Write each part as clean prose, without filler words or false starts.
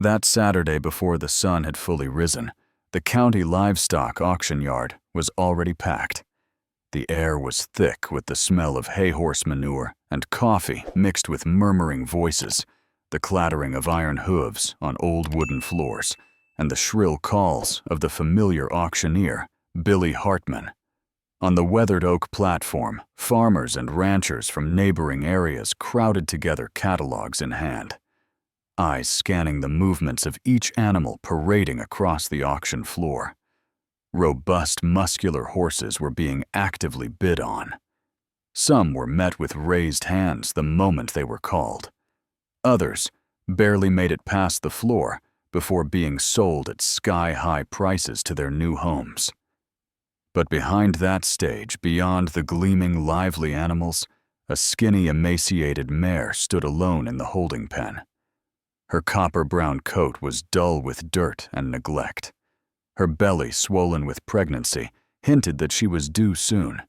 That Saturday before the sun had fully risen, the county livestock auction yard was already packed. The air was thick with the smell of hay horse manure and coffee mixed with murmuring voices, the clattering of iron hooves on old wooden floors, and the shrill calls of the familiar auctioneer, Billy Hartman. On the weathered oak platform, farmers and ranchers from neighboring areas crowded together, catalogs in hand, eyes scanning the movements of each animal parading across the auction floor. Robust, muscular horses were being actively bid on. Some were met with raised hands the moment they were called. Others barely made it past the floor before being sold at sky-high prices to their new homes. But behind that stage, beyond the gleaming, lively animals, a skinny, emaciated mare stood alone in the holding pen. Her copper-brown coat was dull with dirt and neglect. Her belly, swollen with pregnancy, hinted that she was due soon.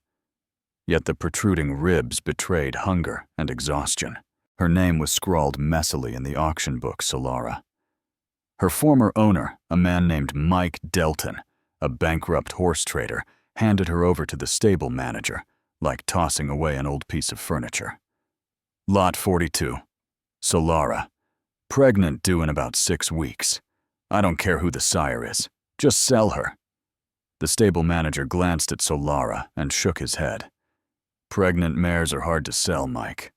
Yet the protruding ribs betrayed hunger and exhaustion. Her name was scrawled messily in the auction book, Solara. Her former owner, a man named Mike Delton, a bankrupt horse trader, handed her over to the stable manager, like tossing away an old piece of furniture. Lot 42. Solara. Pregnant, due in about 6 weeks. I don't care who the sire is. Just sell her. The stable manager glanced at Solara and shook his head. Pregnant mares are hard to sell, Mike.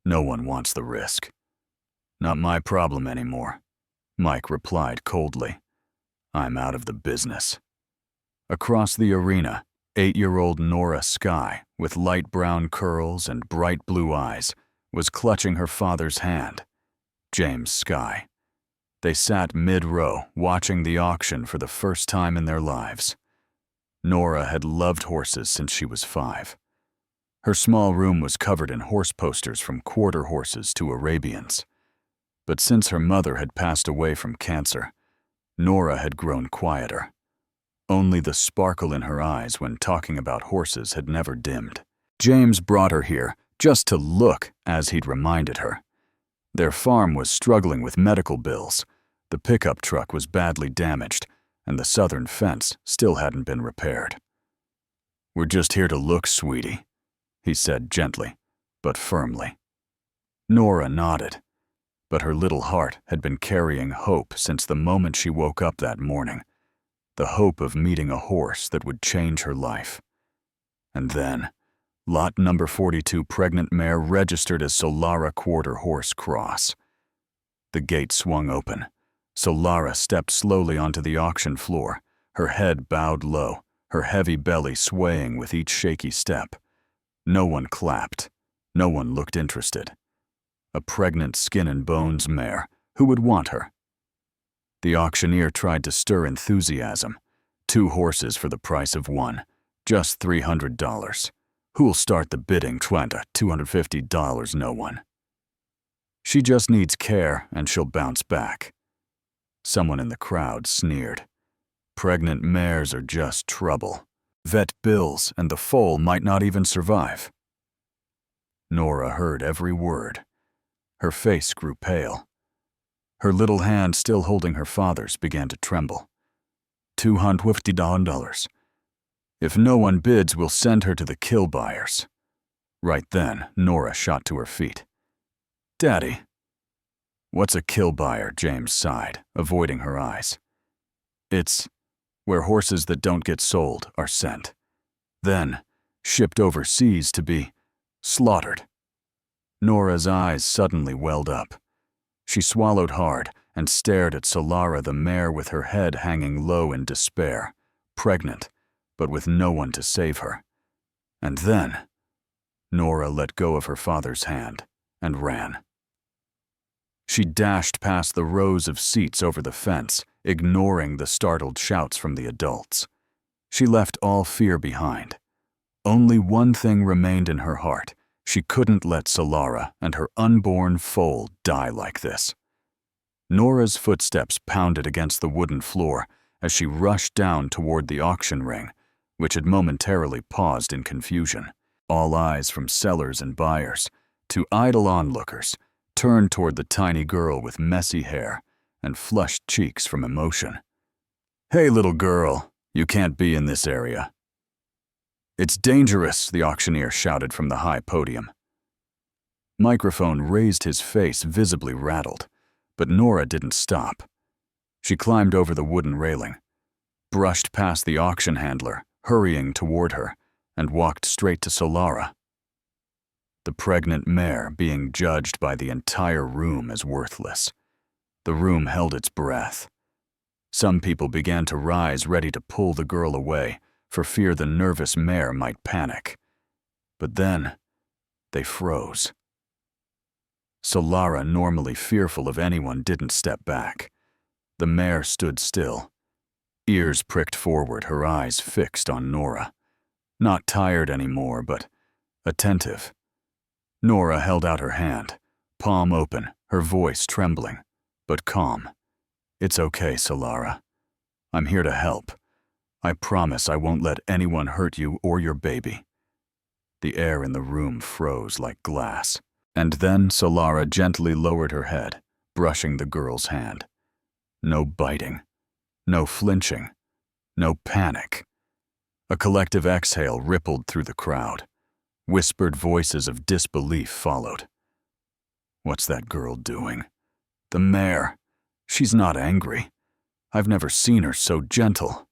No one wants the risk. Not my problem anymore, Mike replied coldly. I'm out of the business. Across the arena, 8-year-old Nora Skye, with light brown curls and bright blue eyes, was clutching her father's hand, James Skye. They sat mid-row, watching the auction for the first time in their lives. Nora had loved horses since she was 5. Her small room was covered in horse posters from quarter horses to Arabians. But since her mother had passed away from cancer, Nora had grown quieter. Only the sparkle in her eyes when talking about horses had never dimmed. James brought her here just to look, as he'd reminded her. Their farm was struggling with medical bills, the pickup truck was badly damaged, and the southern fence still hadn't been repaired. We're just here to look, sweetie, he said gently, but firmly. Nora nodded, but her little heart had been carrying hope since the moment she woke up that morning, the hope of meeting a horse that would change her life. And then, lot number 42 pregnant mare registered as Solara Quarter Horse Cross. The gate swung open. Solara stepped slowly onto the auction floor, her head bowed low, her heavy belly swaying with each shaky step. No one clapped. No one looked interested. A pregnant skin and bones mare. Who would want her? The auctioneer tried to stir enthusiasm. 2 horses for the price of 1. Just $300. Who'll start the bidding? $250, no one. She just needs care and she'll bounce back. Someone in the crowd sneered. Pregnant mares are just trouble. Vet bills and the foal might not even survive. Nora heard every word. Her face grew pale. Her little hand, still holding her father's, began to tremble. $250. If no one bids, we'll send her to the kill buyers. Right then, Nora shot to her feet. Daddy. What's a kill buyer? James sighed, avoiding her eyes. It's where horses that don't get sold are sent, then shipped overseas to be slaughtered. Nora's eyes suddenly welled up. She swallowed hard and stared at Solara the mare with her head hanging low in despair, pregnant, but with no one to save her. And then, Nora let go of her father's hand and ran. She dashed past the rows of seats over the fence, ignoring the startled shouts from the adults. She left all fear behind. Only one thing remained in her heart. She couldn't let Solara and her unborn foal die like this. Nora's footsteps pounded against the wooden floor as she rushed down toward the auction ring, which had momentarily paused in confusion. All eyes, from sellers and buyers to idle onlookers, turned toward the tiny girl with messy hair, and flushed cheeks from emotion. "Hey, little girl, you can't be in this area." "It's dangerous," the auctioneer shouted from the high podium. Microphone raised, his face visibly rattled, but Nora didn't stop. She climbed over the wooden railing, brushed past the auction handler, hurrying toward her, and walked straight to Solara. The pregnant mare being judged by the entire room as worthless. The room held its breath. Some people began to rise, ready to pull the girl away, for fear the nervous mare might panic. But then, they froze. Solara, normally fearful of anyone, didn't step back. The mare stood still, ears pricked forward, her eyes fixed on Nora. Not tired anymore, but attentive. Nora held out her hand, palm open, her voice trembling, but calm. "It's okay, Solara. I'm here to help. I promise I won't let anyone hurt you or your baby." The air in the room froze like glass. And then Solara gently lowered her head, brushing the girl's hand. No biting, no flinching, no panic. A collective exhale rippled through the crowd. Whispered voices of disbelief followed. "What's that girl doing? The mare. She's not angry. I've never seen her so gentle."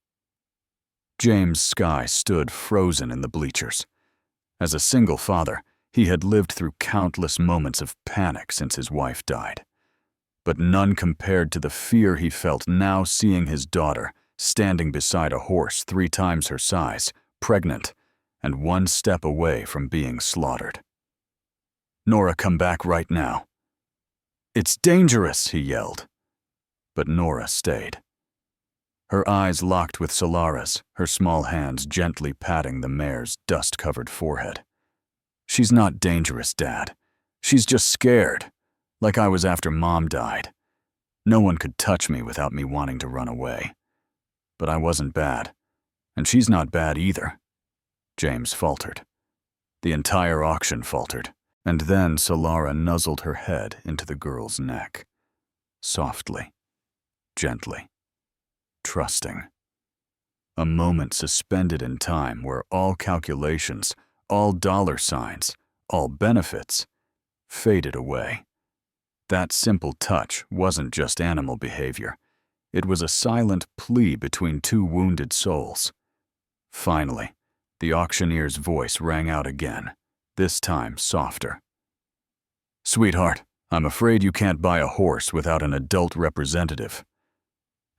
James Skye stood frozen in the bleachers. As a single father, he had lived through countless moments of panic since his wife died. But none compared to the fear he felt now seeing his daughter standing beside a horse 3 times her size, pregnant, and 1 step away from being slaughtered. "Nora, come back right now." "It's dangerous," he yelled. But Nora stayed. Her eyes locked with Solara's, her small hands gently patting the mare's dust-covered forehead. "She's not dangerous, Dad. She's just scared, like I was after Mom died. No one could touch me without me wanting to run away. But I wasn't bad, and she's not bad either." James faltered. The entire auction faltered, and then Solara nuzzled her head into the girl's neck. Softly, gently, trusting. A moment suspended in time where all calculations, all dollar signs, all benefits, faded away. That simple touch wasn't just animal behavior. It was a silent plea between 2 wounded souls. Finally, the auctioneer's voice rang out again, this time softer. "Sweetheart, I'm afraid you can't buy a horse without an adult representative."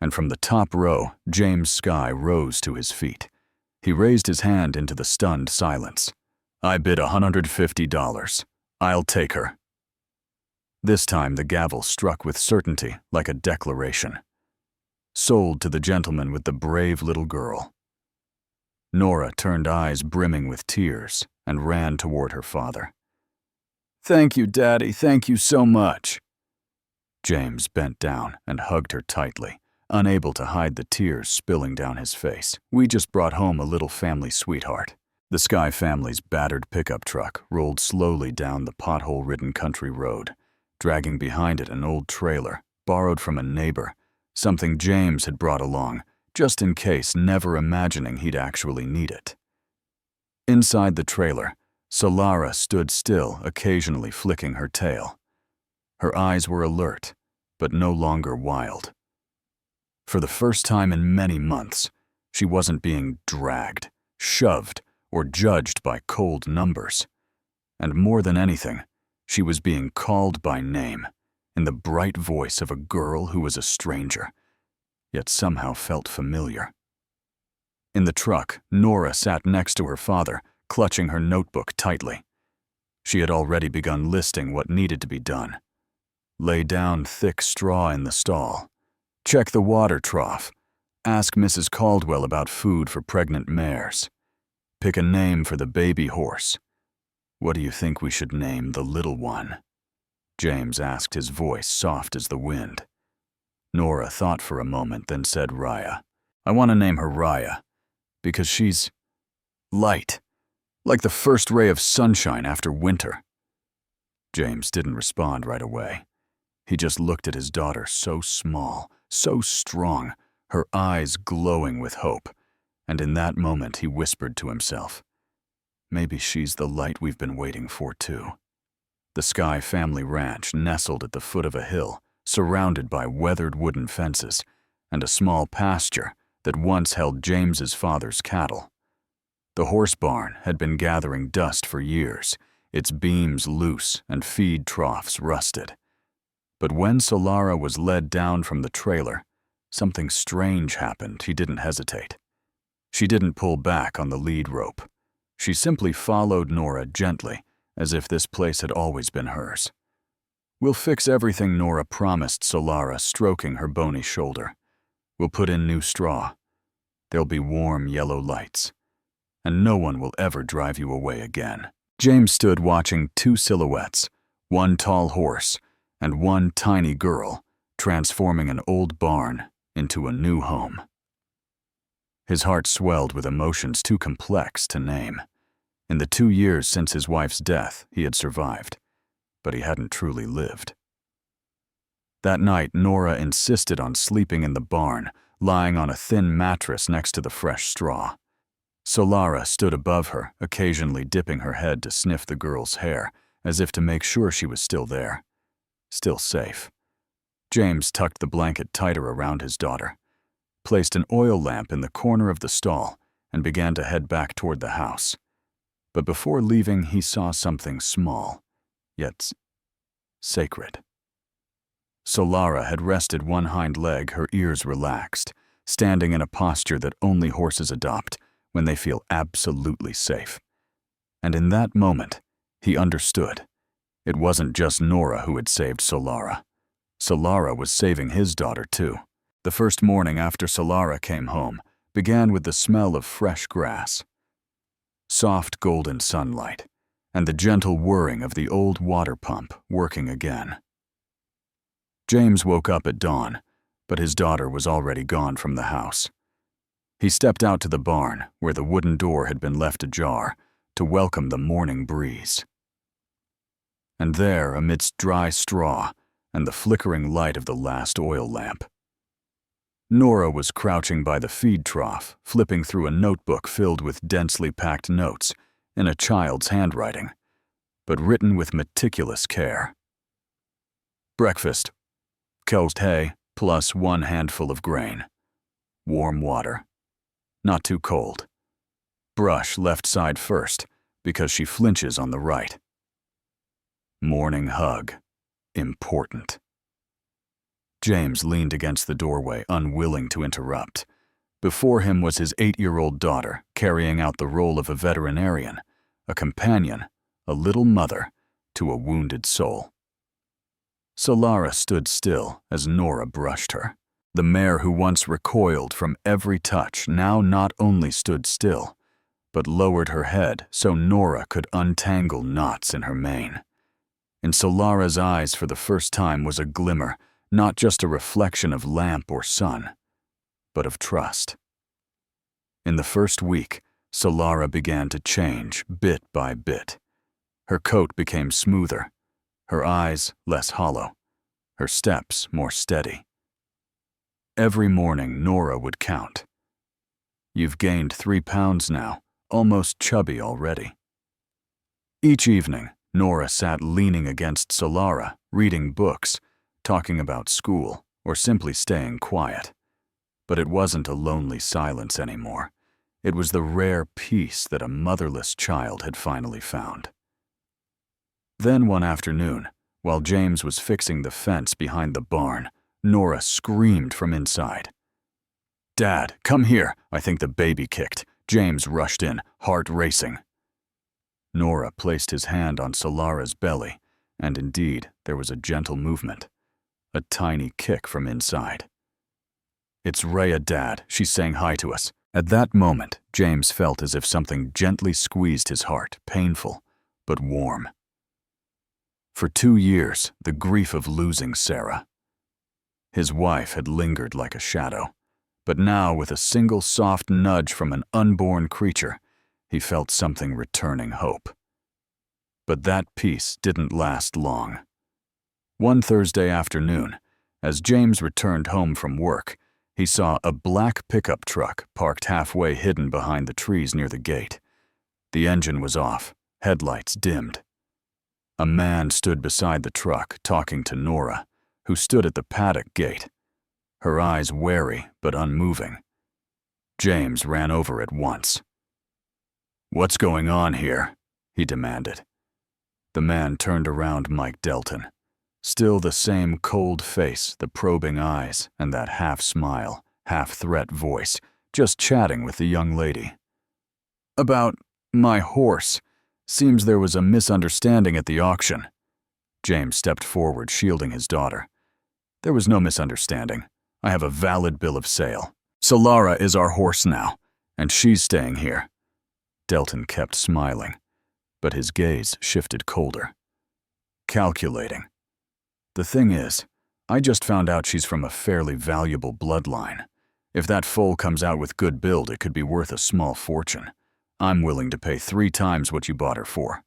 And from the top row, James Skye rose to his feet. He raised his hand into the stunned silence. "I bid $150. I'll take her." This time the gavel struck with certainty, like a declaration. "Sold to the gentleman with the brave little girl." Nora turned eyes brimming with tears and ran toward her father. "Thank you, Daddy, thank you so much." James bent down and hugged her tightly, unable to hide the tears spilling down his face. "We just brought home a little family sweetheart." The Skye family's battered pickup truck rolled slowly down the pothole-ridden country road, dragging behind it an old trailer, borrowed from a neighbor, something James had brought along, just in case, never imagining he'd actually need it. Inside the trailer, Solara stood still, occasionally flicking her tail. Her eyes were alert, but no longer wild. For the first time in many months, she wasn't being dragged, shoved, or judged by cold numbers. And more than anything, she was being called by name, in the bright voice of a girl who was a stranger, yet somehow felt familiar. In the truck, Nora sat next to her father, clutching her notebook tightly. She had already begun listing what needed to be done. Lay down thick straw in the stall. Check the water trough. Ask Mrs. Caldwell about food for pregnant mares. Pick a name for the baby horse. What do you think we should name the little one? James asked, his voice soft as the wind. Nora thought for a moment, then said Raya. I want to name her Raya, because she's light, like the first ray of sunshine after winter. James didn't respond right away. He just looked at his daughter, so small, so strong, her eyes glowing with hope, and in that moment he whispered to himself, "Maybe she's the light we've been waiting for too." The Sky family ranch nestled at the foot of a hill, surrounded by weathered wooden fences, and a small pasture that once held James's father's cattle. The horse barn had been gathering dust for years, its beams loose and feed troughs rusted. But when Solara was led down from the trailer, something strange happened. He didn't hesitate. She didn't pull back on the lead rope. She simply followed Nora gently, as if this place had always been hers. "We'll fix everything," Nora promised Solara, stroking her bony shoulder. "We'll put in new straw. There'll be warm yellow lights. And no one will ever drive you away again." James stood watching two silhouettes, one tall horse and one tiny girl, transforming an old barn into a new home. His heart swelled with emotions too complex to name. In the 2 years since his wife's death, he had survived, but he hadn't truly lived. That night, Nora insisted on sleeping in the barn, lying on a thin mattress next to the fresh straw. Solara stood above her, occasionally dipping her head to sniff the girl's hair, as if to make sure she was still there, still safe. James tucked the blanket tighter around his daughter, placed an oil lamp in the corner of the stall, and began to head back toward the house. But before leaving, he saw something small, yet sacred. Solara had rested one hind leg, her ears relaxed, standing in a posture that only horses adopt when they feel absolutely safe. And in that moment, he understood. It wasn't just Nora who had saved Solara. Solara was saving his daughter too. The first morning after Solara came home began with the smell of fresh grass, soft golden sunlight, and the gentle whirring of the old water pump working again. James woke up at dawn, but his daughter was already gone from the house. He stepped out to the barn, where the wooden door had been left ajar, to welcome the morning breeze. And there, amidst dry straw and the flickering light of the last oil lamp, Nora was crouching by the feed trough, flipping through a notebook filled with densely packed notes in a child's handwriting, but written with meticulous care. Breakfast: cooked hay plus 1 handful of grain. Warm water. Not too cold. Brush left side first, because she flinches on the right. Morning hug. Important. James leaned against the doorway, unwilling to interrupt. Before him was his 8-year-old daughter, carrying out the role of a veterinarian, a companion, a little mother to a wounded soul. Solara stood still as Nora brushed her. The mare who once recoiled from every touch now not only stood still, but lowered her head so Nora could untangle knots in her mane. In Solara's eyes for the first time was a glimmer, not just a reflection of lamp or sun, but of trust. In the first week, Solara began to change bit by bit. Her coat became smoother, her eyes less hollow, her steps more steady. Every morning, Nora would count. "You've gained 3 pounds now, almost chubby already." Each evening, Nora sat leaning against Solara, reading books, talking about school, or simply staying quiet. But it wasn't a lonely silence anymore. It was the rare peace that a motherless child had finally found. Then one afternoon, while James was fixing the fence behind the barn, Nora screamed from inside. "Dad, come here! I think the baby kicked." James rushed in, heart racing. Nora placed his hand on Solara's belly, and indeed, there was a gentle movement, a tiny kick from inside. "It's Rhea, Dad. She's saying hi to us." At that moment, James felt as if something gently squeezed his heart, painful, but warm. For 2 years, the grief of losing Sarah. His wife had lingered like a shadow, but now with a single soft nudge from an unborn creature, he felt something returning hope. But that peace didn't last long. One Thursday afternoon, as James returned home from work, he saw a black pickup truck parked halfway hidden behind the trees near the gate. The engine was off, headlights dimmed. A man stood beside the truck talking to Nora, who stood at the paddock gate, her eyes wary but unmoving. James ran over at once. "What's going on here?" he demanded. The man turned around Mike Delton. Still the same cold face, the probing eyes, and that half-smile, half-threat voice, just chatting with the young lady. "About my horse. Seems there was a misunderstanding at the auction." James stepped forward, shielding his daughter. "There was no misunderstanding. I have a valid bill of sale. Solara is our horse now, and she's staying here." Delton kept smiling, but his gaze shifted colder. "Calculating. The thing is, I just found out she's from a fairly valuable bloodline. If that foal comes out with good build, it could be worth a small fortune. I'm willing to pay 3 times what you bought her for.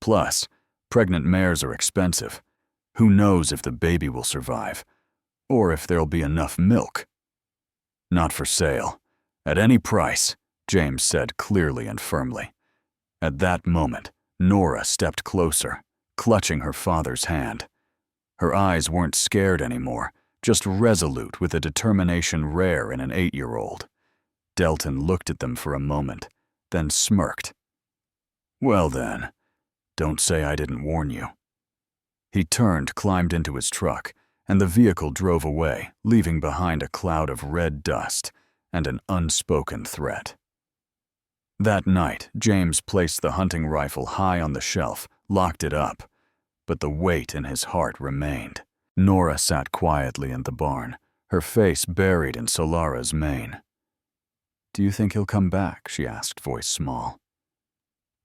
Plus, pregnant mares are expensive. Who knows if the baby will survive, or if there'll be enough milk." "Not for sale. At any price," James said clearly and firmly. At that moment, Nora stepped closer, clutching her father's hand. Her eyes weren't scared anymore, just resolute with a determination rare in an 8-year-old. Delton looked at them for a moment, then smirked. "Well then, don't say I didn't warn you." He turned, climbed into his truck, and the vehicle drove away, leaving behind a cloud of red dust and an unspoken threat. That night, James placed the hunting rifle high on the shelf, locked it up, but the weight in his heart remained. Nora sat quietly in the barn, her face buried in Solara's mane. "Do you think he'll come back?" she asked, voice small.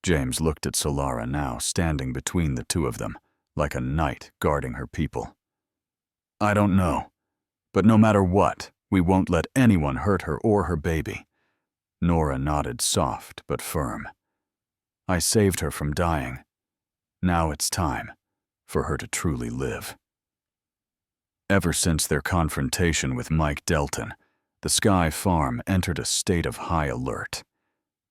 James looked at Solara now, standing between the two of them, like a knight guarding her people. "I don't know, but no matter what, we won't let anyone hurt her or her baby." Nora nodded, soft but firm. "I saved her from dying. Now it's time for her to truly live." Ever since their confrontation with Mike Delton, the Sky Farm entered a state of high alert.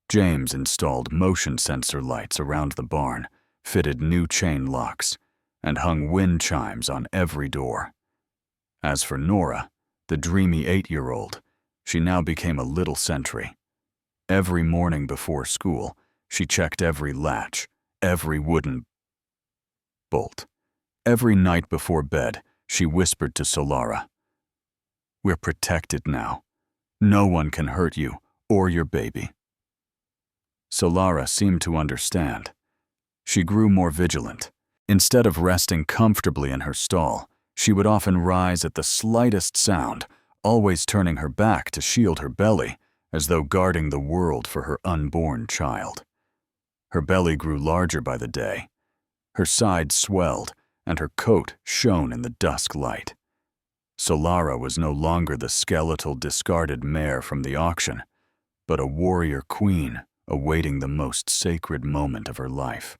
James installed motion sensor lights around the barn, fitted new chain locks, and hung wind chimes on every door. As for Nora, the dreamy 8-year-old, she now became a little sentry. Every morning before school, she checked every latch, every wooden bolt. Every night before bed, she whispered to Solara, "We're protected now. No one can hurt you or your baby." Solara seemed to understand. She grew more vigilant. Instead of resting comfortably in her stall, she would often rise at the slightest sound, always turning her back to shield her belly, as though guarding the world for her unborn child. Her belly grew larger by the day. Her sides swelled, and her coat shone in the dusk light. Solara was no longer the skeletal, discarded mare from the auction, but a warrior queen awaiting the most sacred moment of her life.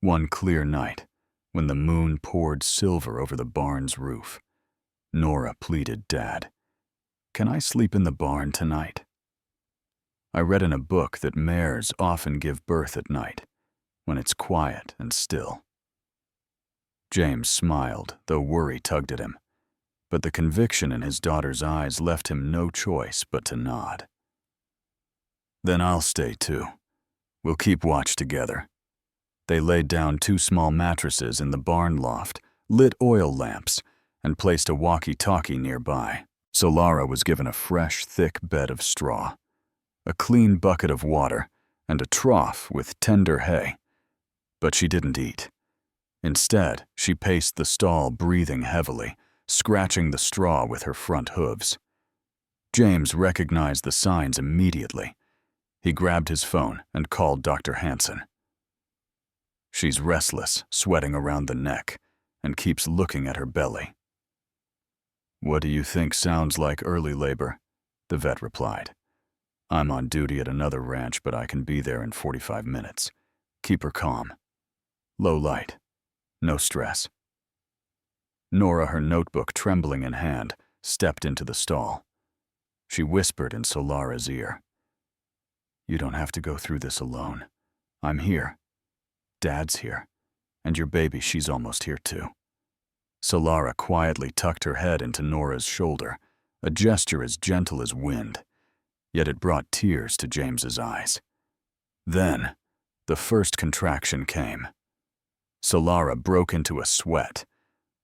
One clear night, when the moon poured silver over the barn's roof, Nora pleaded, "Dad, can I sleep in the barn tonight? I read in a book that mares often give birth at night, when it's quiet and still." James smiled, though worry tugged at him, but the conviction in his daughter's eyes left him no choice but to nod. "Then I'll stay too. We'll keep watch together." They laid down 2 small mattresses in the barn loft, lit oil lamps, and placed a walkie-talkie nearby. Solara was given a fresh, thick bed of straw, a clean bucket of water, and a trough with tender hay. But she didn't eat. Instead, she paced the stall, breathing heavily, scratching the straw with her front hooves. James recognized the signs immediately. He grabbed his phone and called Dr. Hansen. "She's restless, sweating around the neck, and keeps looking at her belly." "What do you think sounds like early labor?" the vet replied. "I'm on duty at another ranch, but I can be there in 45 minutes. Keep her calm. Low light. No stress." Nora, her notebook trembling in hand, stepped into the stall. She whispered in Solara's ear. "You don't have to go through this alone. I'm here. Dad's here. And your baby, she's almost here too." Solara quietly tucked her head into Nora's shoulder, a gesture as gentle as wind, yet it brought tears to James's eyes. Then, the first contraction came. Solara broke into a sweat.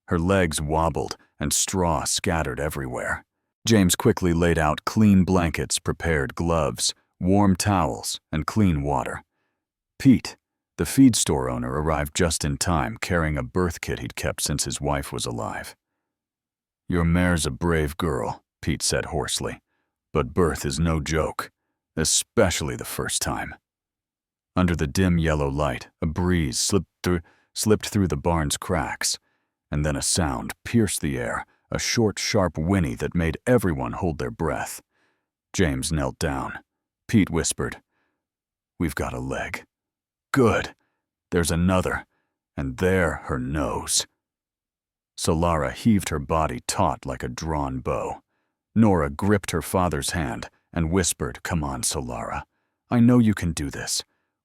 Her legs wobbled and straw scattered everywhere. James quickly laid out clean blankets, prepared gloves, warm towels, and clean water. Pete, the feed store owner, arrived just in time, carrying a birth kit he'd kept since his wife was alive. "Your mare's a brave girl," Pete said hoarsely, "but birth is no joke, especially the first time." Under the dim yellow light, a breeze slipped through the barn's cracks, and then a sound pierced the air, a short, sharp whinny that made everyone hold their breath. James knelt down. Pete whispered, "We've got a leg. Good. There's another, and there her nose." Solara heaved her body taut like a drawn bow. Nora gripped her father's hand and whispered, "Come on, Solara. I know you can do this."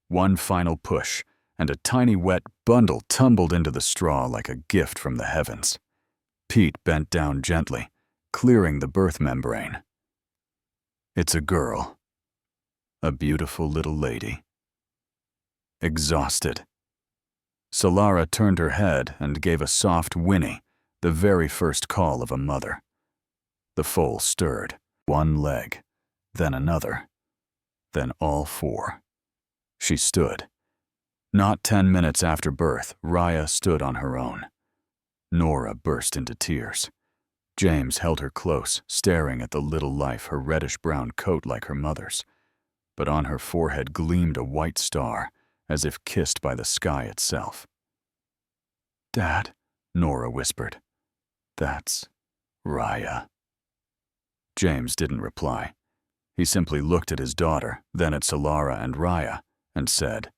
One final push, and a tiny wet bundle tumbled into the straw like a gift from the heavens. Pete bent down gently, clearing the birth membrane. "It's a girl. A beautiful little lady." Exhausted, Solara turned her head and gave a soft whinny, the very first call of a mother. The foal stirred, one leg, then another, then all four. She stood. Not 10 minutes after birth, Raya stood on her own. Nora burst into tears. James held her close, staring at the little life, her reddish-brown coat like her mother's. But on her forehead gleamed a white star, as if kissed by the sky itself. "Dad," Nora whispered, "that's Raya." James didn't reply. He simply looked at his daughter, then at Solara and Raya, and said,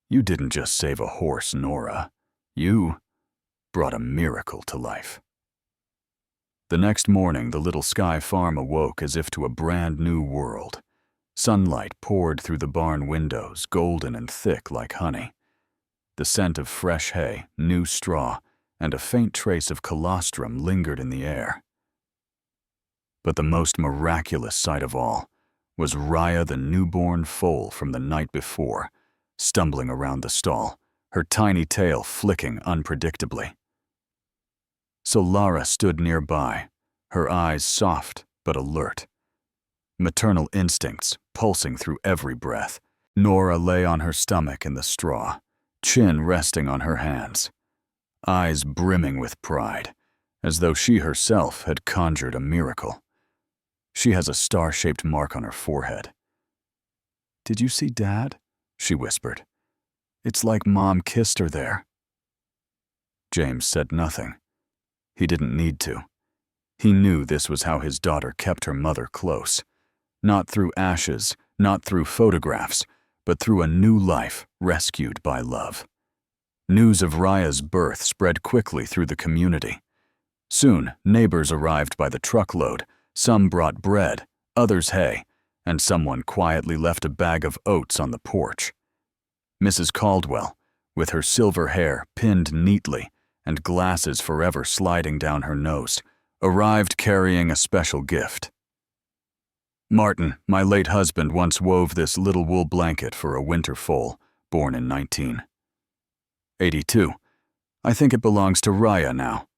"You didn't just save a horse, Nora. You brought a miracle to life." The next morning, the little Sky Farm awoke as if to a brand new world. Sunlight poured through the barn windows, golden and thick like honey. The scent of fresh hay, new straw, and a faint trace of colostrum lingered in the air. But the most miraculous sight of all was Raya, the newborn foal from the night before, stumbling around the stall, her tiny tail flicking unpredictably. Solara stood nearby, her eyes soft but alert. Maternal instincts pulsing through every breath. Nora lay on her stomach in the straw, chin resting on her hands, eyes brimming with pride, as though she herself had conjured a miracle. She has a star-shaped mark on her forehead. "Did you see Dad?" she whispered. "It's like Mom kissed her there." James said nothing. He didn't need to. He knew this was how his daughter kept her mother close. Not through ashes, not through photographs, but through a new life rescued by love. News of Raya's birth spread quickly through the community. Soon, neighbors arrived by the truckload. Some brought bread, others hay, and someone quietly left a bag of oats on the porch. Mrs. Caldwell, with her silver hair pinned neatly and glasses forever sliding down her nose, arrived carrying a special gift. "Martin, my late husband, once wove this little wool blanket for a winter foal, born in 1982. I think it belongs to Raya now."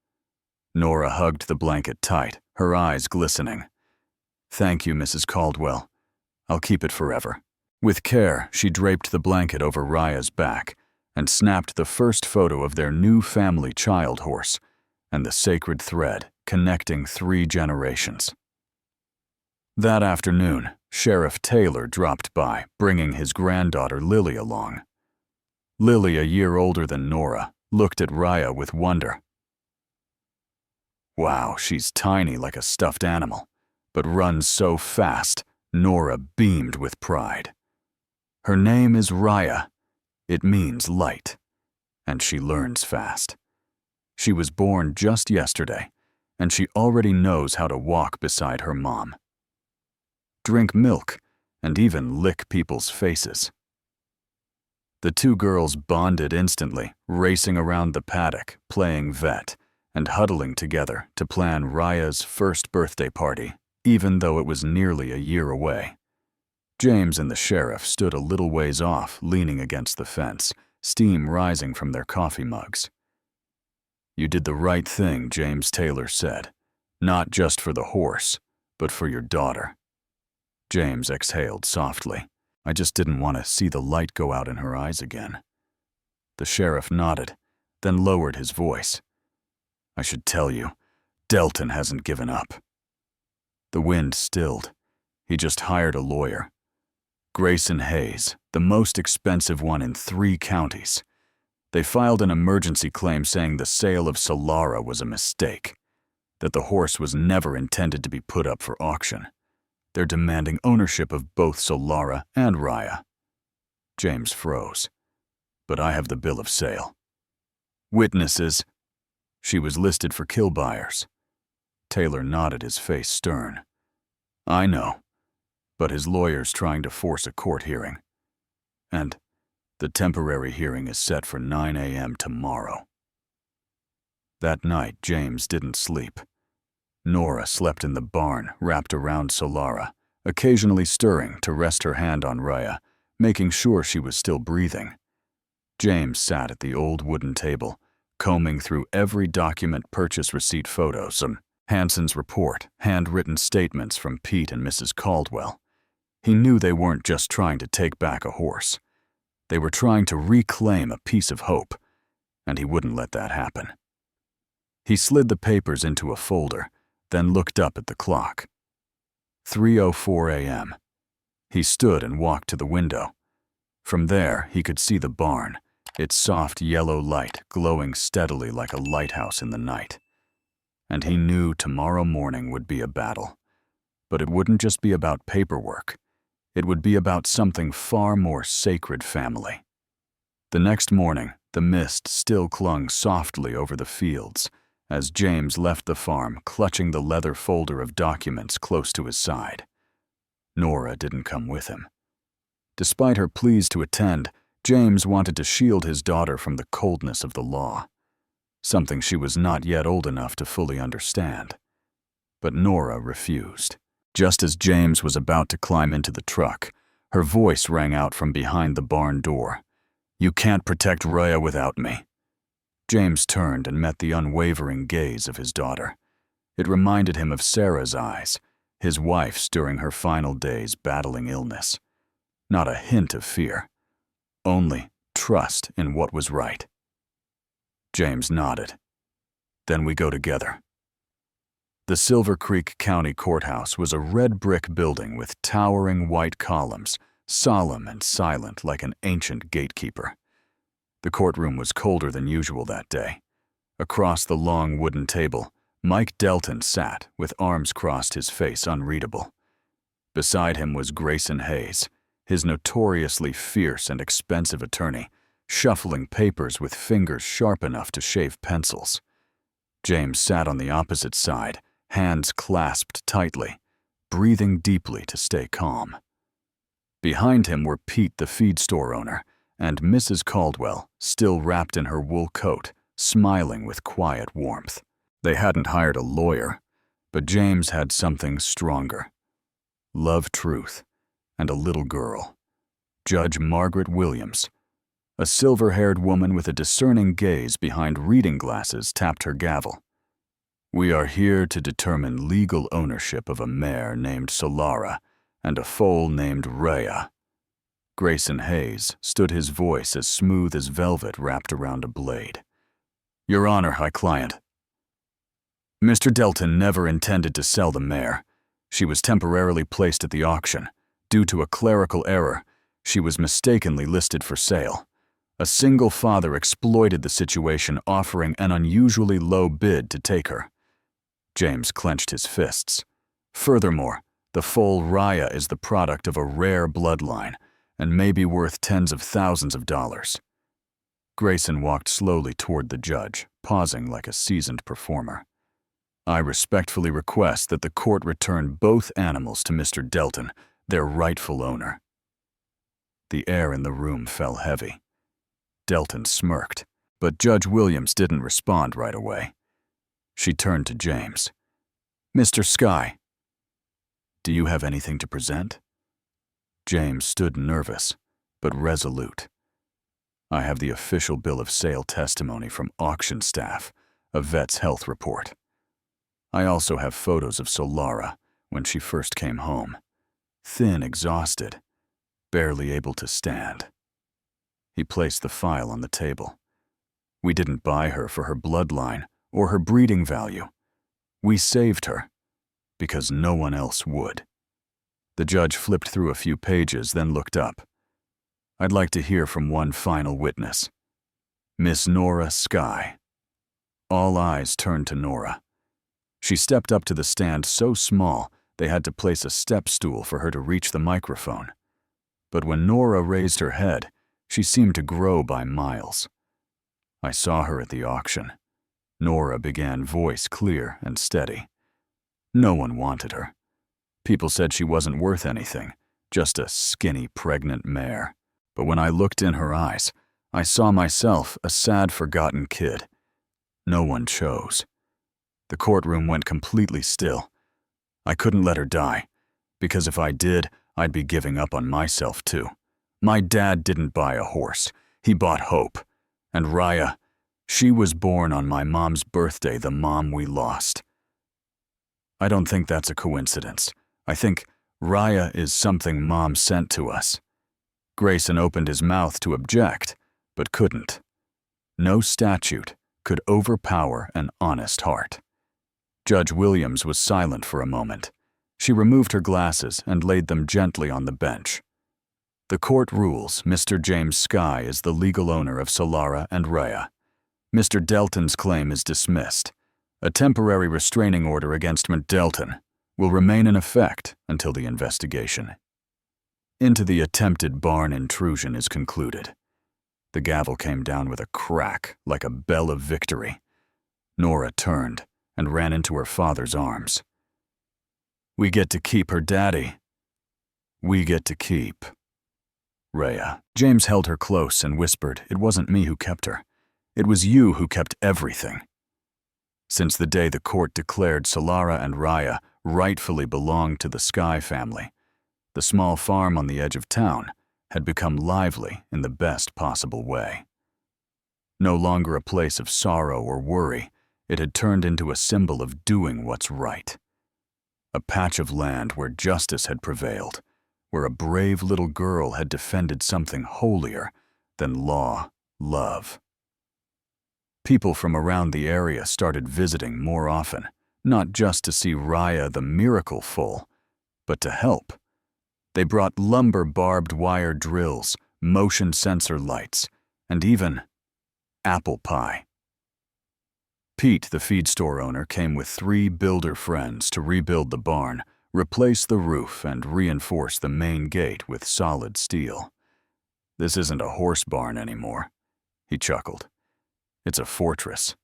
Nora hugged the blanket tight, her eyes glistening. "Thank you, Mrs. Caldwell. I'll keep it forever." With care, she draped the blanket over Raya's back and snapped the first photo of their new family child horse and the sacred thread connecting 3 generations. That afternoon, Sheriff Taylor dropped by, bringing his granddaughter Lily along. Lily, a year older than Nora, looked at Raya with wonder. "Wow, she's tiny like a stuffed animal, but runs so fast," Nora beamed with pride. "Her name is Raya. It means light, and she learns fast." She was born just yesterday, and she already knows how to walk beside her mom, drink milk, and even lick people's faces. The two girls bonded instantly, racing around the paddock, playing vet, and huddling together to plan Raya's first birthday party, even though it was nearly a year away. James and the sheriff stood a little ways off, leaning against the fence, steam rising from their coffee mugs. "You did the right thing," James Taylor said. "Not just for the horse, but for your daughter." James exhaled softly. "I just didn't want to see the light go out in her eyes again." The sheriff nodded, then lowered his voice. "I should tell you, Delton hasn't given up." The wind stilled. He just hired a lawyer. Grayson Hayes, the most expensive one in 3 counties. They filed an emergency claim saying the sale of Solara was a mistake, that the horse was never intended to be put up for auction. They're demanding ownership of both Solara and Raya. James froze. "But I have the bill of sale." "Witnesses?" "She was listed for kill buyers." Taylor nodded, his face stern. "I know, but his lawyer's trying to force a court hearing. And the temporary hearing is set for 9 a.m. tomorrow." That night, James didn't sleep. Nora slept in the barn, wrapped around Solara, occasionally stirring to rest her hand on Raya, making sure she was still breathing. James sat at the old wooden table, combing through every document, purchase receipt photos, some Hanson's report, handwritten statements from Pete and Mrs. Caldwell. He knew they weren't just trying to take back a horse. They were trying to reclaim a piece of hope, and he wouldn't let that happen. He slid the papers into a folder, then looked up at the clock. 3:04 a.m. He stood and walked to the window. From there, he could see the barn, its soft yellow light glowing steadily like a lighthouse in the night. And he knew tomorrow morning would be a battle. But it wouldn't just be about paperwork. It would be about something far more sacred: family. The next morning, the mist still clung softly over the fields as James left the farm, clutching the leather folder of documents close to his side. Nora didn't come with him. Despite her pleas to attend, James wanted to shield his daughter from the coldness of the law, something she was not yet old enough to fully understand. But Nora refused. Just as James was about to climb into the truck, her voice rang out from behind the barn door. "You can't protect Raya without me." James turned and met the unwavering gaze of his daughter. It reminded him of Sarah's eyes, his wife's during her final days battling illness. Not a hint of fear, only trust in what was right. James nodded. "Then we go together." The Silver Creek County Courthouse was a red brick building with towering white columns, solemn and silent like an ancient gatekeeper. The courtroom was colder than usual that day. Across the long wooden table, Mike Delton sat, with arms crossed, his face unreadable. Beside him was Grayson Hayes, his notoriously fierce and expensive attorney, shuffling papers with fingers sharp enough to shave pencils. James sat on the opposite side, hands clasped tightly, breathing deeply to stay calm. Behind him were Pete, the feed store owner, and Mrs. Caldwell, still wrapped in her wool coat, smiling with quiet warmth. They hadn't hired a lawyer, but James had something stronger. Love, truth, and a little girl. Judge Margaret Williams, a silver-haired woman with a discerning gaze behind reading glasses, tapped her gavel. "We are here to determine legal ownership of a mare named Solara and a foal named Raya." Grayson Hayes stood, his voice as smooth as velvet wrapped around a blade. "Your Honor, High Client. Mr. Delton never intended to sell the mare. She was temporarily placed at the auction. Due to a clerical error, she was mistakenly listed for sale. A single father exploited the situation, offering an unusually low bid to take her." James clenched his fists. "Furthermore, the foal Raya is the product of a rare bloodline and may be worth tens of thousands of dollars." Grayson walked slowly toward the judge, pausing like a seasoned performer. "I respectfully request that the court return both animals to Mr. Delton, their rightful owner." The air in the room fell heavy. Delton smirked, but Judge Williams didn't respond right away. She turned to James. "Mr. Skye, do you have anything to present?" James stood nervous, but resolute. "I have the official bill of sale testimony from auction staff, a vet's health report. I also have photos of Solara when she first came home. Thin, exhausted, barely able to stand." He placed the file on the table. "We didn't buy her for her bloodline or her breeding value. We saved her because no one else would." The judge flipped through a few pages, then looked up. "I'd like to hear from one final witness. Miss Nora Skye." All eyes turned to Nora. She stepped up to the stand so small they had to place a step stool for her to reach the microphone. But when Nora raised her head, she seemed to grow by miles. "I saw her at the auction." Nora began, voice clear and steady. "No one wanted her. People said she wasn't worth anything, just a skinny, pregnant mare. But when I looked in her eyes, I saw myself, a sad, forgotten kid. No one chose." The courtroom went completely still. "I couldn't let her die, because if I did, I'd be giving up on myself too. My dad didn't buy a horse. He bought hope. And Raya, she was born on my mom's birthday, the mom we lost. I don't think that's a coincidence. I think Raya is something Mom sent to us." Grayson opened his mouth to object, but couldn't. No statute could overpower an honest heart. Judge Williams was silent for a moment. She removed her glasses and laid them gently on the bench. "The court rules Mr. James Skye is the legal owner of Solara and Raya. Mr. Delton's claim is dismissed. A temporary restraining order against Mr. Delton will remain in effect until the investigation into the attempted barn intrusion is concluded." The gavel came down with a crack, like a bell of victory. Nora turned and ran into her father's arms. "We get to keep her, Daddy. We get to keep Raya." James held her close and whispered, "It wasn't me who kept her. It was you who kept everything." Since the day the court declared Solara and Raya rightfully belonged to the Skye family, the small farm on the edge of town had become lively in the best possible way. No longer a place of sorrow or worry, it had turned into a symbol of doing what's right. A patch of land where justice had prevailed, where a brave little girl had defended something holier than law, love. People from around the area started visiting more often, not just to see Raya the miracle foal, but to help. They brought lumber barbed wire drills, motion sensor lights, and even apple pie. Pete, the feed store owner, came with 3 builder friends to rebuild the barn, replace the roof, and reinforce the main gate with solid steel. "This isn't a horse barn anymore," he chuckled. "It's a fortress.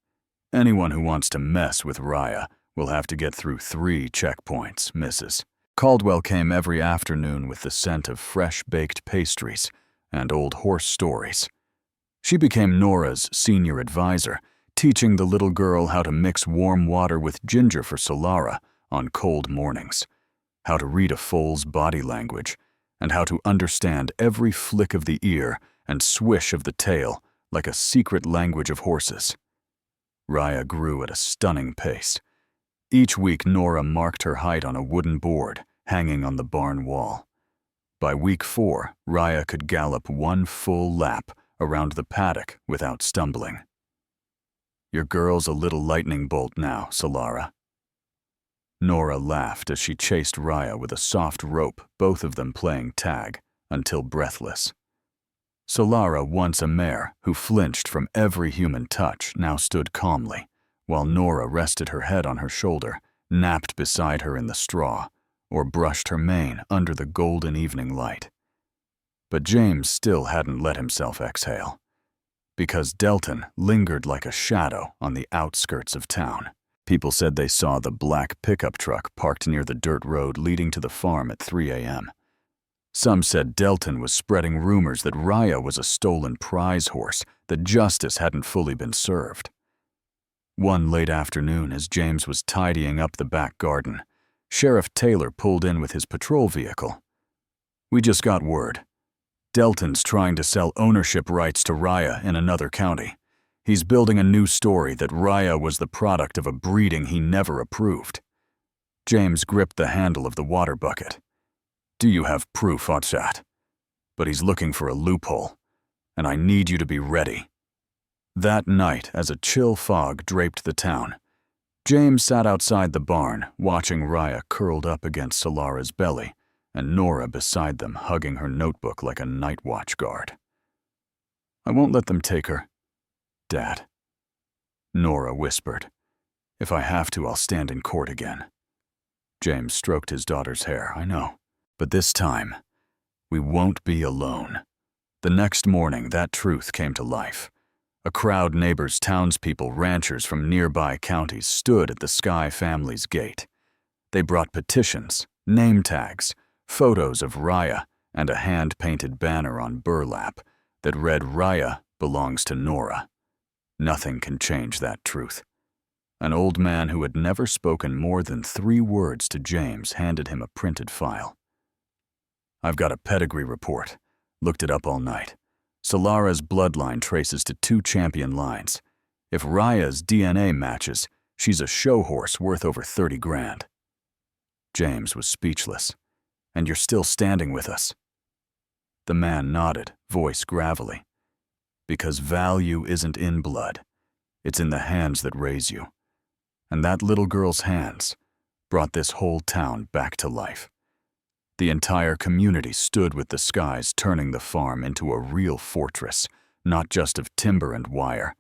Anyone who wants to mess with Raya will have to get through 3 checkpoints, Mrs. Caldwell came every afternoon with the scent of fresh-baked pastries and old horse stories. She became Nora's senior advisor, teaching the little girl how to mix warm water with ginger for Solara on cold mornings, how to read a foal's body language, and how to understand every flick of the ear and swish of the tail like a secret language of horses. Raya grew at a stunning pace. Each week, Nora marked her height on a wooden board hanging on the barn wall. By week 4, Raya could gallop 1 full lap around the paddock without stumbling. "Your girl's a little lightning bolt now, Solara." Nora laughed as she chased Raya with a soft rope, both of them playing tag, until breathless. Solara, once a mare who flinched from every human touch, now stood calmly, while Nora rested her head on her shoulder, napped beside her in the straw, or brushed her mane under the golden evening light. But James still hadn't let himself exhale. because Delton lingered like a shadow on the outskirts of town. People said they saw the black pickup truck parked near the dirt road leading to the farm at 3 a.m. Some said Delton was spreading rumors that Raya was a stolen prize horse, that justice hadn't fully been served. One late afternoon, as James was tidying up the back garden, Sheriff Taylor pulled in with his patrol vehicle. "We just got word. Delton's trying to sell ownership rights to Raya in another county. He's building a new story that Raya was the product of a breeding he never approved." James gripped the handle of the water bucket. "Do you have proof, Otshat? But he's looking for a loophole, and I need you to be ready." That night, as a chill fog draped the town, James sat outside the barn, watching Raya curled up against Solara's belly, and Nora beside them hugging her notebook like a night watch guard. "I won't let them take her, Dad," Nora whispered. "If I have to, I'll stand in court again." James stroked his daughter's hair. "I know. But this time, we won't be alone." The next morning, that truth came to life. A crowd neighbors, townspeople, ranchers from nearby counties stood at the Sky family's gate. They brought petitions, name tags, photos of Raya, and a hand-painted banner on burlap that read, "Raya belongs to Nora." Nothing can change that truth. An old man who had never spoken more than 3 words to James handed him a printed file. "I've got a pedigree report. Looked it up all night. Solara's bloodline traces to 2 champion lines. If Raya's DNA matches, she's a show horse worth over 30 grand. James was speechless. "And you're still standing with us?" The man nodded, voice gravelly. "Because value isn't in blood. It's in the hands that raise you. And that little girl's hands brought this whole town back to life." The entire community stood with the Skies, turning the farm into a real fortress, not just of timber and wire,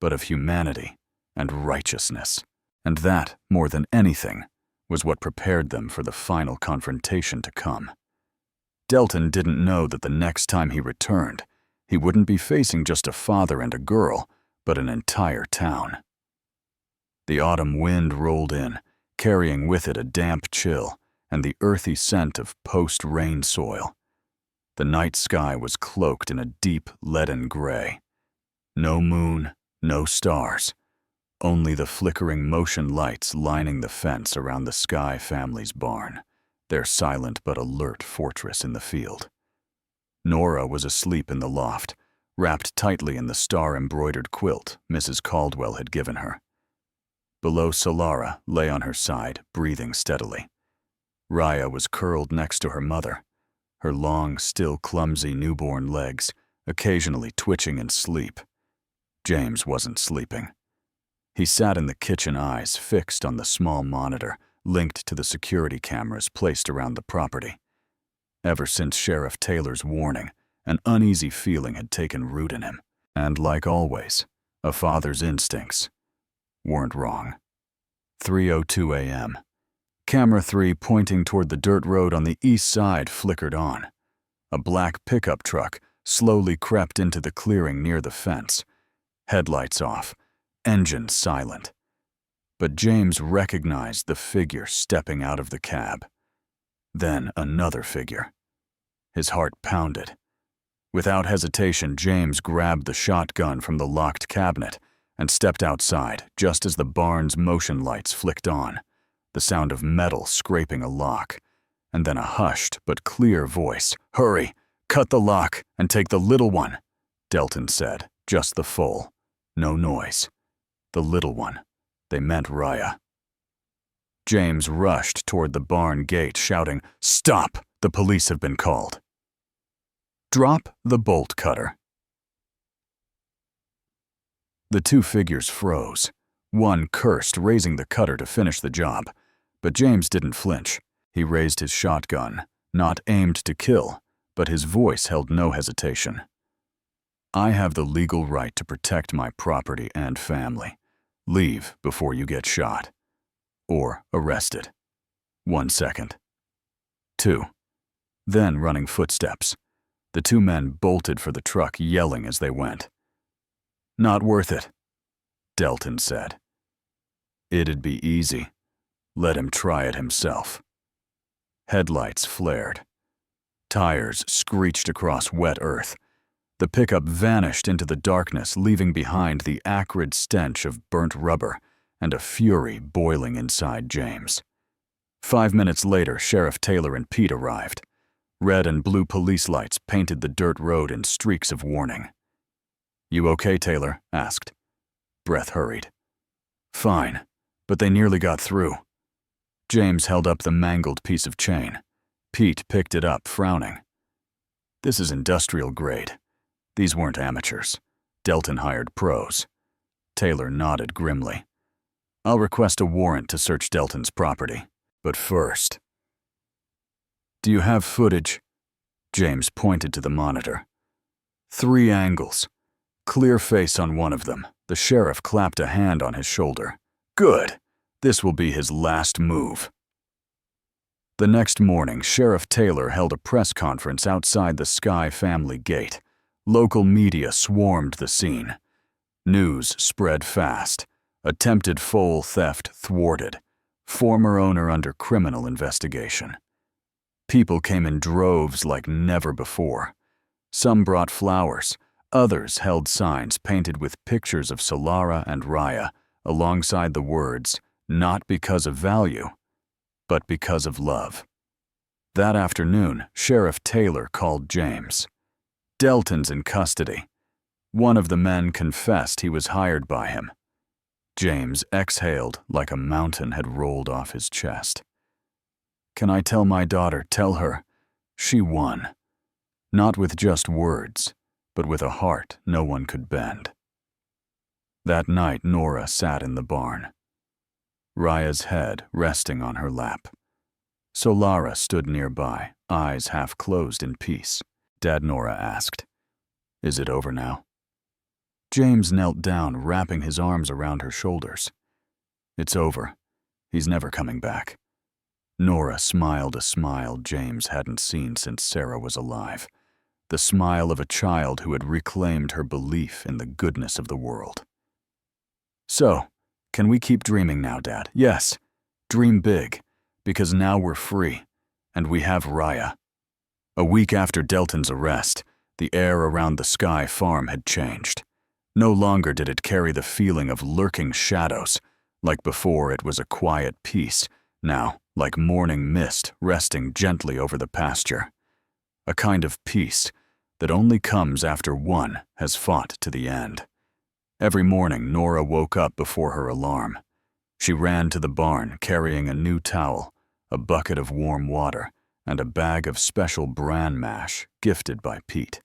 but of humanity and righteousness. And that, more than anything, was what prepared them for the final confrontation to come. Delton didn't know that the next time he returned, he wouldn't be facing just a father and a girl, but an entire town. The autumn wind rolled in, carrying with it a damp chill and the earthy scent of post-rain soil. The night sky was cloaked in a deep leaden gray. No moon, no stars, only the flickering motion lights lining the fence around the Sky family's barn, their silent but alert fortress in the field. Nora was asleep in the loft, wrapped tightly in the star-embroidered quilt Mrs. Caldwell had given her. Below, Solara lay on her side, breathing steadily. Raya was curled next to her mother, her long, still clumsy newborn legs occasionally twitching in sleep. James wasn't sleeping. He sat in the kitchen, eyes fixed on the small monitor linked to the security cameras placed around the property. Ever since Sheriff Taylor's warning, an uneasy feeling had taken root in him, and like always, a father's instincts weren't wrong. 3:02 a.m. Camera 3 pointing toward the dirt road on the east side flickered on. A black pickup truck slowly crept into the clearing near the fence. Headlights off, engine silent. But James recognized the figure stepping out of the cab. Then another figure. His heart pounded. Without hesitation, James grabbed the shotgun from the locked cabinet and stepped outside just as the barn's motion lights flicked on, the sound of metal scraping a lock, and then a hushed but clear voice. "Hurry, cut the lock and take the little one," Delton said, just the foal. No noise. The little one. They meant Raya. James rushed toward the barn gate, shouting, "Stop! The police have been called." Drop the bolt cutter. The 2 figures froze. One cursed, raising the cutter to finish the job. But James didn't flinch. He raised his shotgun, not aimed to kill, but his voice held no hesitation. "I have the legal right to protect my property and family. Leave before you get shot. Or arrested. 1 second. 2. Then running footsteps. The 2 men bolted for the truck, yelling as they went. Not worth it, Delton said. It'd be easy. Let him try it himself. Headlights flared. Tires screeched across wet earth. The pickup vanished into the darkness, leaving behind the acrid stench of burnt rubber and a fury boiling inside James. 5 minutes later, Sheriff Taylor and Pete arrived. Red and blue police lights painted the dirt road in streaks of warning. "You okay, Taylor?" asked. Breath hurried. "Fine, but they nearly got through." James held up the mangled piece of chain. Pete picked it up, frowning. "This is industrial grade. These weren't amateurs. Delton hired pros." Taylor nodded grimly. "I'll request a warrant to search Delton's property. But first..." "Do you have footage?" James pointed to the monitor. 3 angles. Clear face on one of them. The sheriff clapped a hand on his shoulder. "Good. This will be his last move." The next morning, Sheriff Taylor held a press conference outside the Sky family gate. Local media swarmed the scene. News spread fast. Attempted foal theft thwarted. Former owner under criminal investigation. People came in droves like never before. Some brought flowers. Others held signs painted with pictures of Solara and Raya, alongside the words, "Not because of value, but because of love." That afternoon, Sheriff Taylor called James. "Delton's in custody." One of the men confessed he was hired by him. James exhaled like a mountain had rolled off his chest. "Can I tell my daughter, tell her, she won. Not with just words, but with a heart no one could bend." That night, Nora sat in the barn, Raya's head resting on her lap. Solara stood nearby, eyes half closed in peace. Dad, Nora asked, "Is it over now?" James knelt down, wrapping his arms around her shoulders. "It's over. He's never coming back." Nora smiled a smile James hadn't seen since Sarah was alive. The smile of a child who had reclaimed her belief in the goodness of the world. "So, can we keep dreaming now, Dad?" "Yes. Dream big, because now we're free, and we have Raya." A week after Delton's arrest, the air around the Sky farm had changed. No longer did it carry the feeling of lurking shadows. Like before, it was a quiet peace, now like morning mist resting gently over the pasture. A kind of peace that only comes after one has fought to the end. Every morning, Nora woke up before her alarm. She ran to the barn carrying a new towel, a bucket of warm water, and a bag of special bran mash gifted by Pete.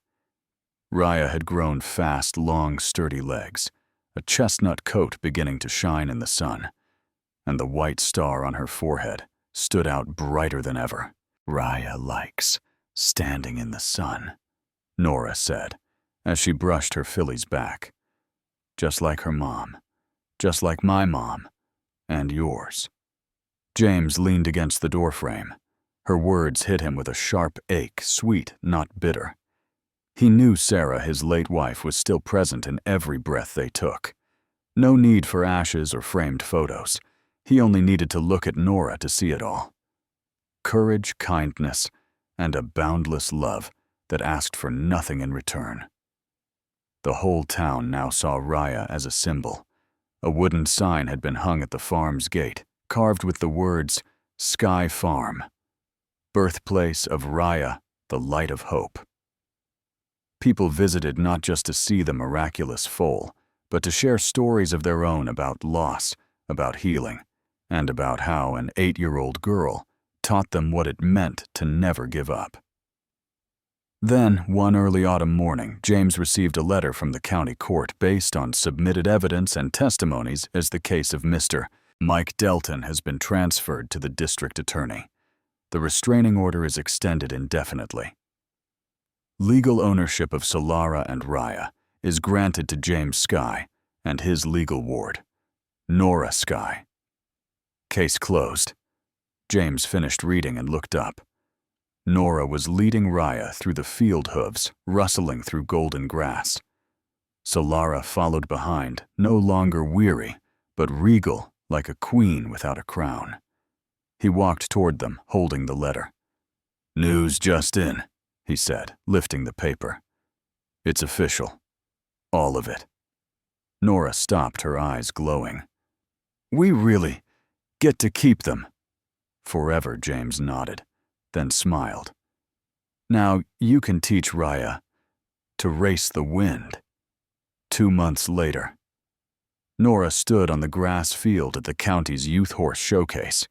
Raya had grown fast, long, sturdy legs, a chestnut coat beginning to shine in the sun, and the white star on her forehead stood out brighter than ever. "Raya likes standing in the sun," Nora said, as she brushed her filly's back. "Just like her mom, just like my mom, and yours." James leaned against the doorframe. Her words hit him with a sharp ache, sweet, not bitter. He knew Sarah, his late wife, was still present in every breath they took. No need for ashes or framed photos. He only needed to look at Nora to see it all. Courage, kindness, and a boundless love that asked for nothing in return. The whole town now saw Raya as a symbol. A wooden sign had been hung at the farm's gate, carved with the words, "Sky Farm, birthplace of Raya, the light of hope." People visited not just to see the miraculous foal, but to share stories of their own about loss, about healing, and about how an 8-year-old girl taught them what it meant to never give up. Then, one early autumn morning, James received a letter from the county court based on submitted evidence and testimonies as the case of Mr. Mike Delton has been transferred to the district attorney. The restraining order is extended indefinitely. Legal ownership of Solara and Raya is granted to James Sky and his legal ward, Nora Sky. Case closed. James finished reading and looked up. Nora was leading Raya through the field hooves, rustling through golden grass. Solara followed behind, no longer weary, but regal like a queen without a crown. He walked toward them, holding the letter. "News just in," he said, lifting the paper. "It's official. All of it." Nora stopped, her eyes glowing. "We really get to keep them?" "Forever," James nodded, then smiled. "Now you can teach Raya to race the wind." 2 months later, Nora stood on the grass field at the county's youth horse showcase.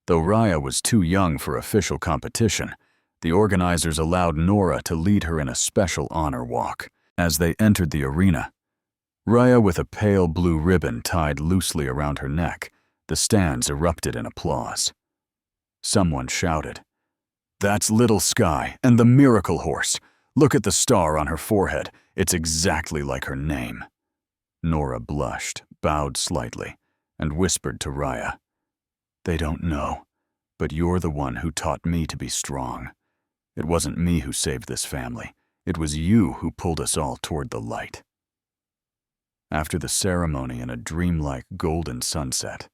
Though Raya was too young for official competition, the organizers allowed Nora to lead her in a special honor walk. As they entered the arena, Raya with a pale blue ribbon tied loosely around her neck, the stands erupted in applause. Someone shouted, "That's Little Sky and the miracle horse. Look at the star on her forehead. It's exactly like her name." Nora blushed, bowed slightly, and whispered to Raya, "They don't know, but you're the one who taught me to be strong. It wasn't me who saved this family. It was you who pulled us all toward the light." After the ceremony in a dreamlike golden sunset,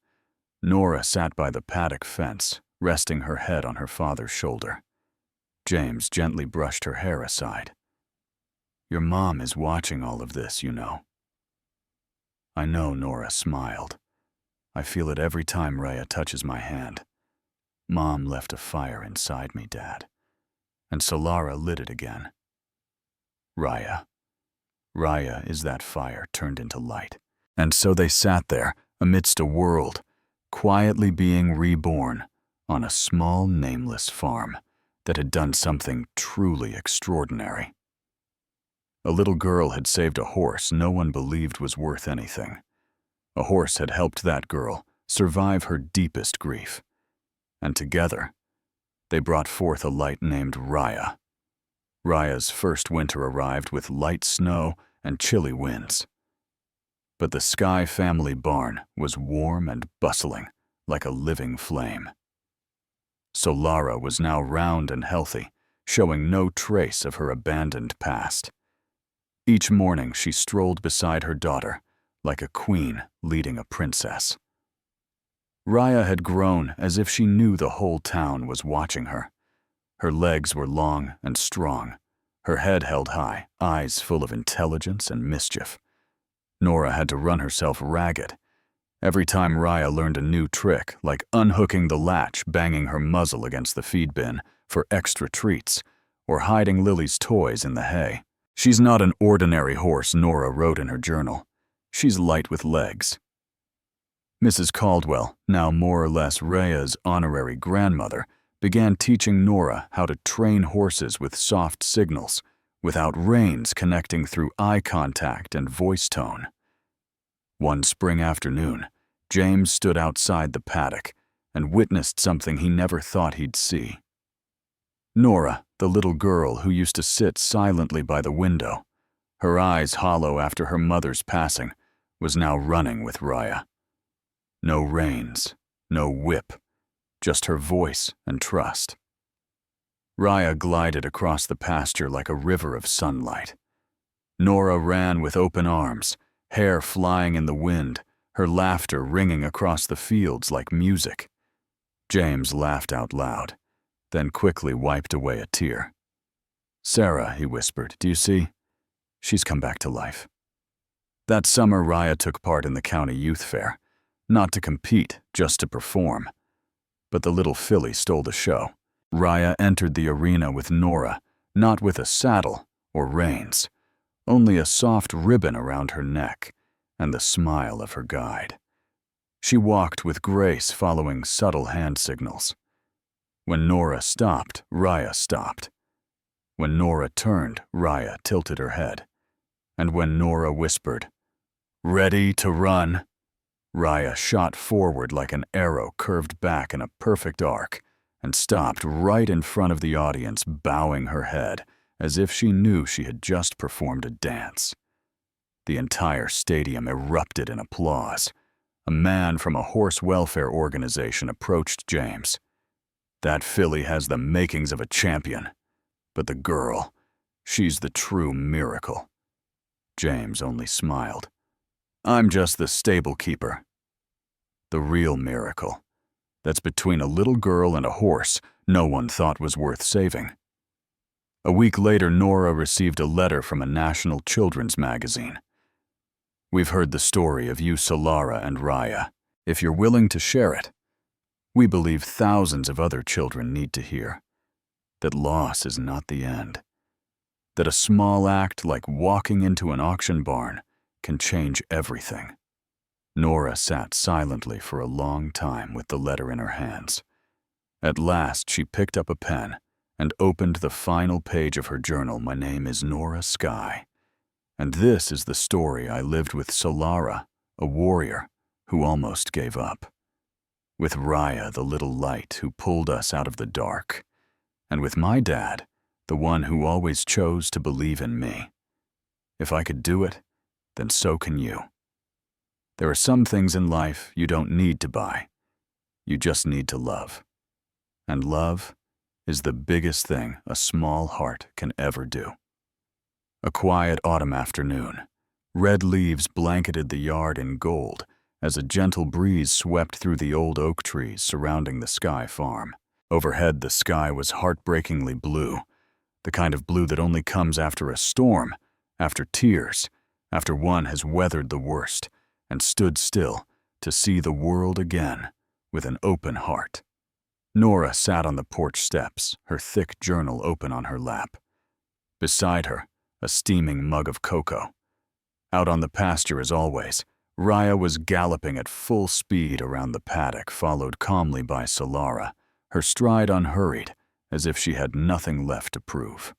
Nora sat by the paddock fence, resting her head on her father's shoulder. James gently brushed her hair aside. "Your mom is watching all of this, you know." "I know," Nora smiled. "I feel it every time Raya touches my hand. Mom left a fire inside me, Dad." And Solara lit it again. Raya. Raya is that fire turned into light. And so they sat there, amidst a world, quietly being reborn on a small, nameless farm that had done something truly extraordinary. A little girl had saved a horse no one believed was worth anything. A horse had helped that girl survive her deepest grief. And together, they brought forth a light named Raya. Raya's first winter arrived with light snow and chilly winds. But the Sky family barn was warm and bustling like a living flame. Solara was now round and healthy, showing no trace of her abandoned past. Each morning she strolled beside her daughter, like a queen leading a princess. Raya had grown as if she knew the whole town was watching her. Her legs were long and strong, her head held high, eyes full of intelligence and mischief. Nora had to run herself ragged. Every time Raya learned a new trick, like unhooking the latch, banging her muzzle against the feed bin for extra treats, or hiding Lily's toys in the hay. "She's not an ordinary horse," Nora wrote in her journal. "She's light with legs." Mrs. Caldwell, now more or less Raya's honorary grandmother, began teaching Nora how to train horses with soft signals, without reins connecting through eye contact and voice tone. One spring afternoon, James stood outside the paddock and witnessed something he never thought he'd see. Nora, the little girl who used to sit silently by the window, her eyes hollow after her mother's passing, was now running with Raya. No reins, no whip, just her voice and trust. Raya glided across the pasture like a river of sunlight. Nora ran with open arms, hair flying in the wind, her laughter ringing across the fields like music. James laughed out loud, then quickly wiped away a tear. "Sarah," he whispered, "do you see? She's come back to life." That summer, Raya took part in the county youth fair, not to compete, just to perform. But the little filly stole the show. Raya entered the arena with Nora, not with a saddle or reins, only a soft ribbon around her neck and the smile of her guide. She walked with grace, following subtle hand signals. When Nora stopped, Raya stopped. When Nora turned, Raya tilted her head. And when Nora whispered, "Ready to run?" Raya shot forward like an arrow curved back in a perfect arc and stopped right in front of the audience, bowing her head as if she knew she had just performed a dance. The entire stadium erupted in applause. A man from a horse welfare organization approached James. "That filly has the makings of a champion, but the girl, she's the true miracle." James only smiled. I'm just the stable keeper. The real miracle. That's between a little girl and a horse no one thought was worth saving. A week later, Nora received a letter from a national children's magazine. We've heard the story of you, Solara and Raya. If you're willing to share it, we believe thousands of other children need to hear that loss is not the end. That a small act like walking into an auction barn can change everything. Nora sat silently for a long time with the letter in her hands. At last, she picked up a pen and opened the final page of her journal. My name is Nora Sky, and this is the story I lived with Solara, a warrior who almost gave up. With Raya, the little light who pulled us out of the dark, and with my dad, the one who always chose to believe in me. If I could do it, then so can you. There are some things in life you don't need to buy. You just need to love. And love is the biggest thing a small heart can ever do. A quiet autumn afternoon. Red leaves blanketed the yard in gold as a gentle breeze swept through the old oak trees surrounding the Sky farm. Overhead, the sky was heartbreakingly blue, the kind of blue that only comes after a storm, after tears, after one has weathered the worst and stood still to see the world again with an open heart. Nora sat on the porch steps, her thick journal open on her lap. Beside her, a steaming mug of cocoa. Out on the pasture as always, Raya was galloping at full speed around the paddock, followed calmly by Solara, her stride unhurried, as if she had nothing left to prove.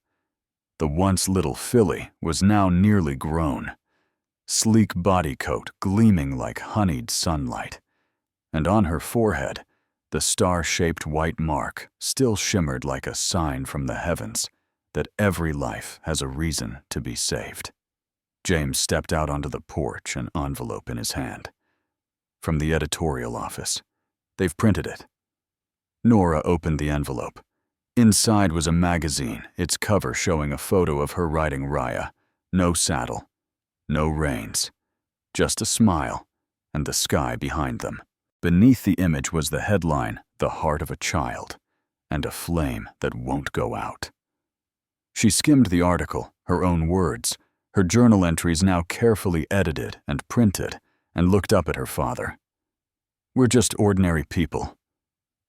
The once little filly was now nearly grown, sleek body coat gleaming like honeyed sunlight, and on her forehead, the star-shaped white mark still shimmered like a sign from the heavens that every life has a reason to be saved. James stepped out onto the porch, an envelope in his hand. From the editorial office. They've printed it. Nora opened the envelope. Inside was a magazine, its cover showing a photo of her riding Raya. No saddle, no reins, just a smile and the sky behind them. Beneath the image was the headline, "The Heart of a Child," and a flame that won't go out. She skimmed the article, her own words, her journal entries now carefully edited and printed, and looked up at her father. "We're just ordinary people."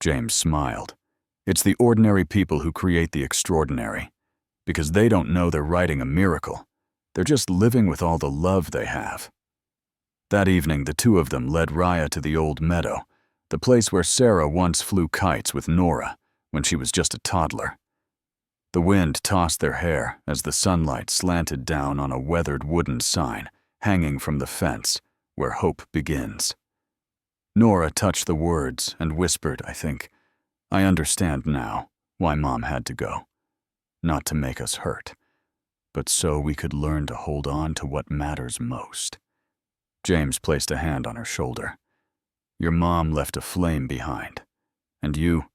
James smiled. "It's the ordinary people who create the extraordinary, because they don't know they're writing a miracle. They're just living with all the love they have." That evening, the two of them led Raya to the old meadow, the place where Sarah once flew kites with Nora when she was just a toddler. The wind tossed their hair as the sunlight slanted down on a weathered wooden sign hanging from the fence where hope begins. Nora touched the words and whispered, "I think I understand now why Mom had to go. Not to make us hurt, but so we could learn to hold on to what matters most." James placed a hand on her shoulder. "Your mom left a flame behind, and you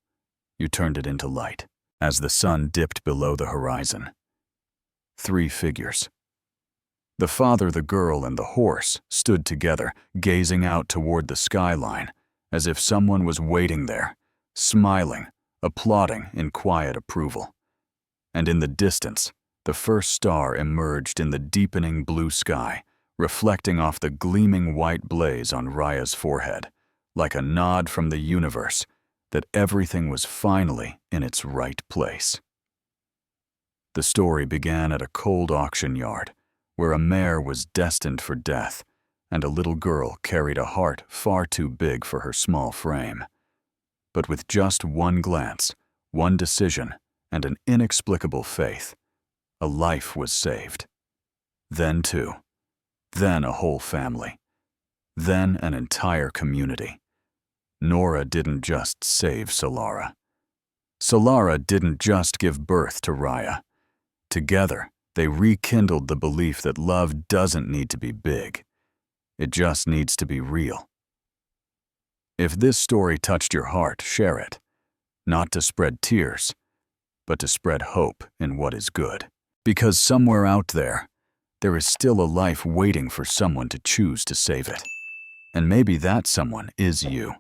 turned it into light." As the sun dipped below the horizon. 3 figures. The father, the girl, and the horse stood together, gazing out toward the skyline, as if someone was waiting there, smiling, applauding in quiet approval. And in the distance, the first star emerged in the deepening blue sky, reflecting off the gleaming white blaze on Raya's forehead, like a nod from the universe that everything was finally in its right place. The story began at a cold auction yard, where a mare was destined for death, and a little girl carried a heart far too big for her small frame. But with just one glance, one decision, and an inexplicable faith, a life was saved. Then 2. Then a whole family. Then an entire community. Nora didn't just save Solara. Solara didn't just give birth to Raya. Together, they rekindled the belief that love doesn't need to be big. It just needs to be real. If this story touched your heart, share it. Not to spread tears, but to spread hope in what is good. Because somewhere out there, there is still a life waiting for someone to choose to save it. And maybe that someone is you.